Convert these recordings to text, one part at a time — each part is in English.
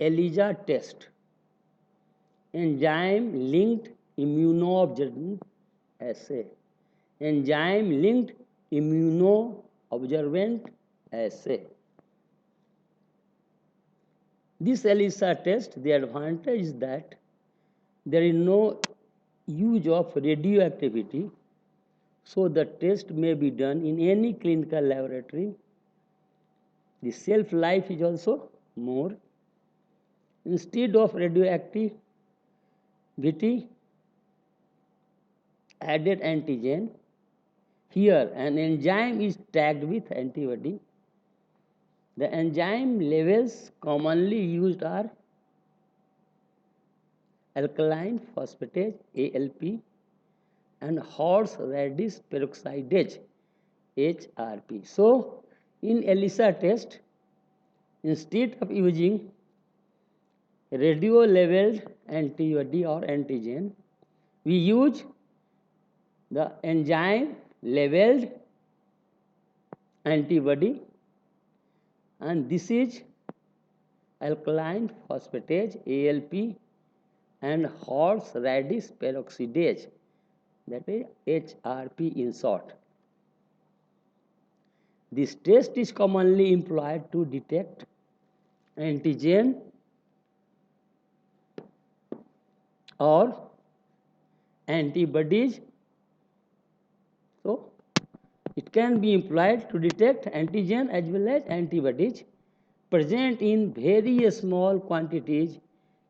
ELISA test, enzyme linked immunoobservant assay, enzyme linked immunoobservant assay. This ELISA test, the advantage is that there is no use of radioactivity, so the test may be done in any clinical laboratory. The shelf life is also more. Instead of radioactivity added antigen, here an enzyme is tagged with antibody. The enzyme levels commonly used are alkaline phosphatase ALP and horseradish peroxidase HRP. So, in ELISA test, instead of using radio labeled antibody or antigen, we use the enzyme labeled antibody, and this is alkaline phosphatase ALP and horseradish peroxidase, that is HRP in short. This test is commonly employed to detect antigen or antibodies. So, it can be employed to detect antigen as well as antibodies present in very small quantities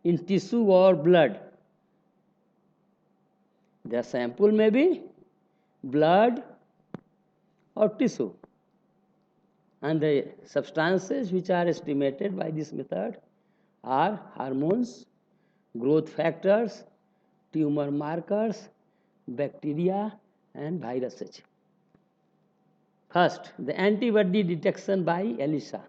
in tissue or blood. The sample may be blood or tissue, and the substances which are estimated by this method are hormones, growth factors, tumor markers, bacteria, and viruses. First, the antibody detection by ELISA.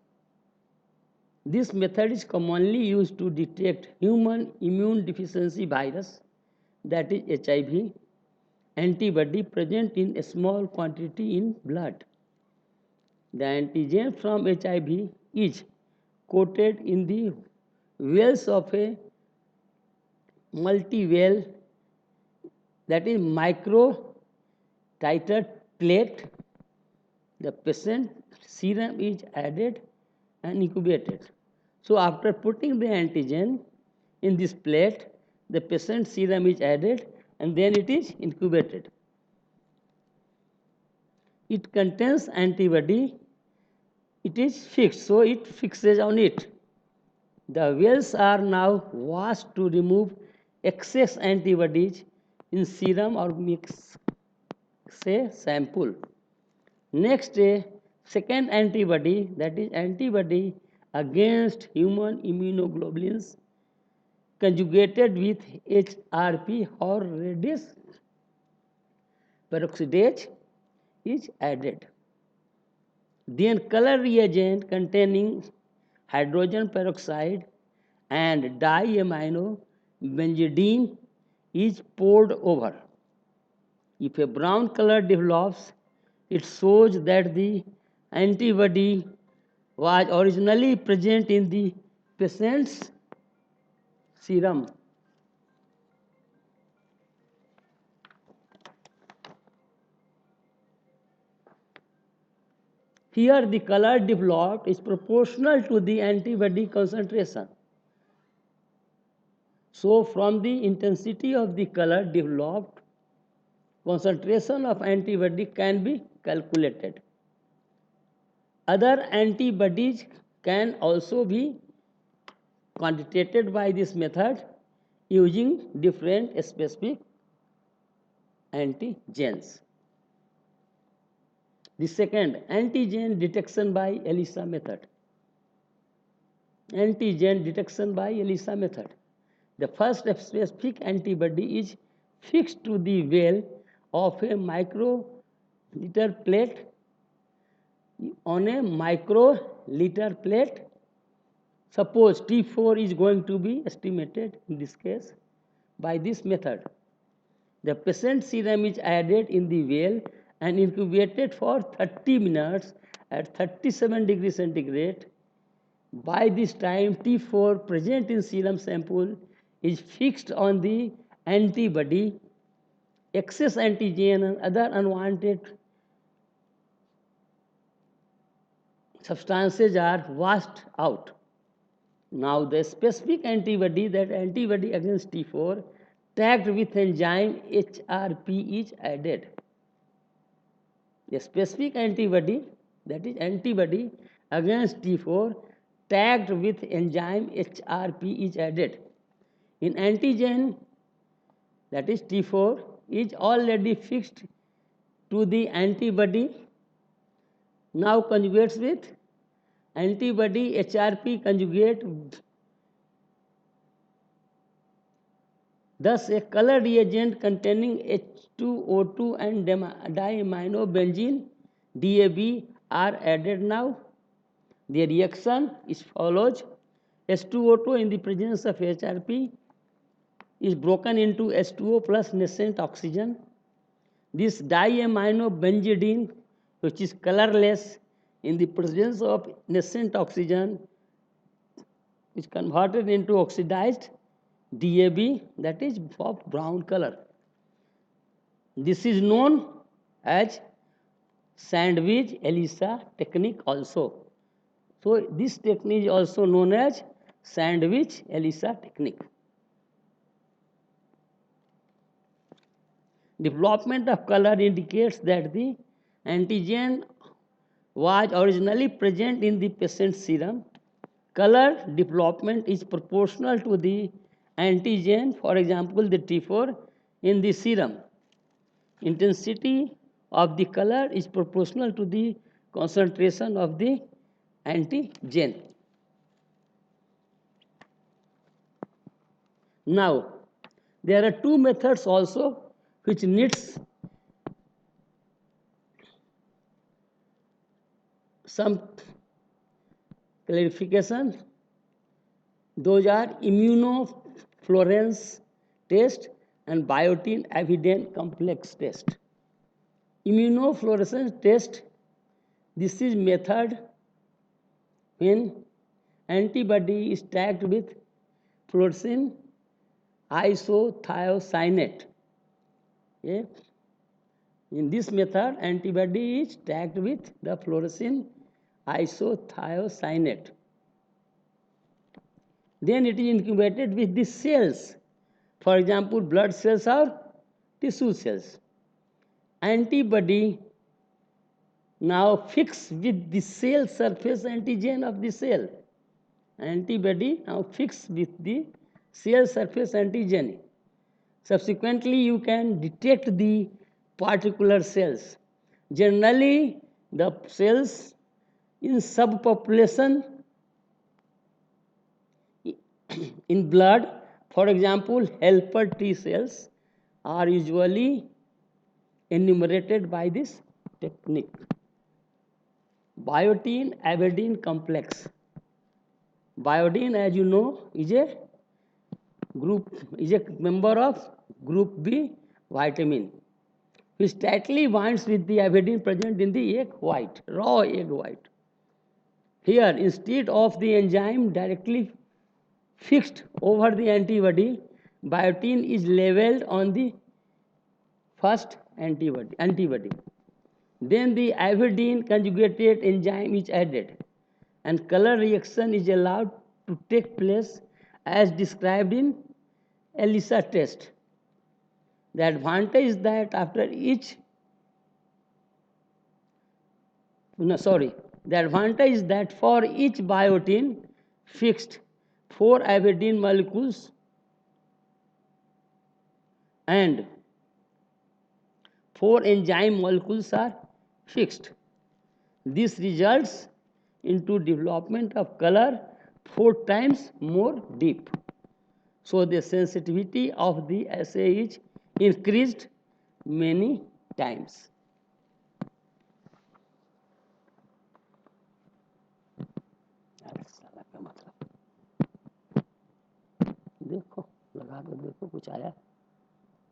This method is commonly used to detect human immune deficiency virus, that is HIV, antibody present in a small quantity in blood. The antigen from HIV is coated in the wells of a multi-well, that is micro-titer plate. The patient serum is added and incubated. So after putting the antigen in this plate, the patient serum is added and then it is incubated. It contains antibody, it is fixed, so it fixes on it. The wells are now washed to remove excess antibodies in serum or mix, say, sample. Next, a second antibody, that is antibody against human immunoglobulins conjugated with HRP or radish peroxidase is added. Then color reagent containing hydrogen peroxide and diamino benzidine is poured over. If a brown color develops, it shows that the antibody was originally present in the patient's serum. Here the color developed is proportional to the antibody concentration. So from the intensity of the color developed, concentration of antibody can be calculated. Other antibodies can also be quantitated by this method using different specific antigens. The second, antigen detection by ELISA method. Antigen detection by ELISA method. The first specific antibody is fixed to the well of a microliter plate. On a microliter plate, suppose T4 is going to be estimated in this case by this method. The patient serum is added in the well and incubated for 30 minutes at 37 degrees centigrade. By this time, T4 present in serum sample is fixed on the antibody. Excess antigen and other unwanted substances are washed out. Now the specific antibody, that antibody against T4 tagged with enzyme HRP is added. A specific antibody, that is antibody against T4 tagged with enzyme HRP is added. In antigen, that is T4, is already fixed to the antibody. Now conjugates with antibody HRP conjugate. Thus, a color reagent containing H2O2 and diaminobenzene DAB are added now. The reaction is follows. H2O2 in the presence of HRP is broken into H2O plus nascent oxygen. This diaminobenzidine, which is colorless, in the presence of nascent oxygen, is converted into oxidized DAB, that is of brown color. This is known as Sandwich-Elisa technique also. So this technique is also known as Sandwich-Elisa technique. Development of color indicates that the antigen was originally present in the patient's serum. Color development is proportional to the antigen, for example, the T4 in the serum. Intensity of the color is proportional to the concentration of the antigen. Now, there are two methods also which needs some clarification. Those are immunofluorescence test and biotin evident complex test. Immunofluorescence test, this is method when antibody is tagged with fluorescein isothiocyanate. Okay. In this method, antibody is tagged with the fluorescein isothiocyanate. Then it is incubated with the cells, for example, blood cells or tissue cells. Antibody now fixed with the cell surface antigen of the cell. Antibody now fixed with the cell surface antigen. Subsequently, you can detect the particular cells. Generally, the cells in subpopulation in blood, for example, helper T cells, are usually enumerated by this technique. Biotin avidin complex. Biotin, as you know, is a member of group B vitamin, which tightly binds with the avidin present in the egg white, raw egg white. Here, instead of the enzyme directly fixed over the antibody, biotin is labeled on the first antibody. Then the avidin conjugated enzyme is added, and color reaction is allowed to take place as described in ELISA test. The advantage is that after each, the advantage is that for each biotin fixed, 4 avidin molecules and 4 enzyme molecules are fixed. This results into development of color 4 times more deep. So the sensitivity of the assay is increased many times. देखो लगा के देखो कुछ आया